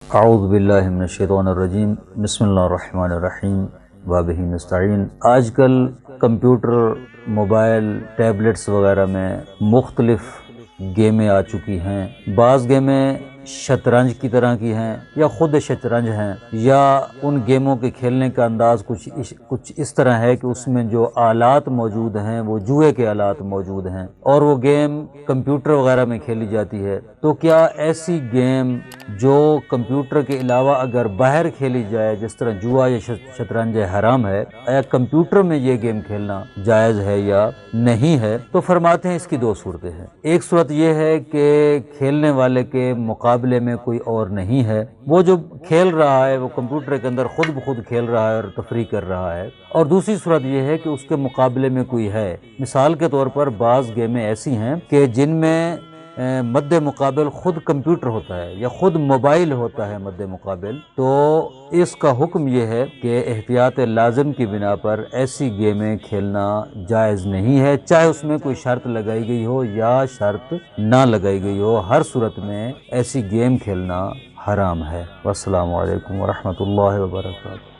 اعوذ باللہ من الشیطان الرجیم، بسم اللہ الرحمن الرحیم وبہ نستعین۔ آج کل کمپیوٹر، موبائل، ٹیبلٹس وغیرہ میں مختلف گیمیں آ چکی ہیں۔ بعض گیمیں شطرنج کی طرح کی ہیں یا خود شطرنج ہیں، یا ان گیموں کے کھیلنے کا انداز کچھ اس طرح ہے کہ اس میں جو آلات موجود ہیں وہ جوئے کے آلات موجود ہیں، اور وہ گیم کمپیوٹر وغیرہ میں کھیلی جاتی ہے۔ تو کیا ایسی گیم جو کمپیوٹر کے علاوہ اگر باہر کھیلی جائے، جس طرح جوا یا شطرنج حرام ہے، آیا کمپیوٹر میں یہ گیم کھیلنا جائز ہے یا نہیں ہے؟ تو فرماتے ہیں اس کی دو صورتیں ہیں۔ ایک صورت یہ ہے کہ کھیلنے والے کے مقابلے میں کوئی اور نہیں ہے، وہ جو کھیل رہا ہے وہ کمپیوٹر کے اندر خود بخود کھیل رہا ہے اور تفریح کر رہا ہے۔ اور دوسری صورت یہ ہے کہ اس کے مقابلے میں کوئی ہے۔ مثال کے طور پر بعض گیمیں ایسی ہیں کہ جن میں مد مقابل خود کمپیوٹر ہوتا ہے یا خود موبائل ہوتا ہے مد مقابل، تو اس کا حکم یہ ہے کہ احتیاط لازم کی بنا پر ایسی گیمیں کھیلنا جائز نہیں ہے، چاہے اس میں کوئی شرط لگائی گئی ہو یا شرط نہ لگائی گئی ہو، ہر صورت میں ایسی گیم کھیلنا حرام ہے۔ والسلام علیکم ورحمۃ اللہ وبرکاتہ۔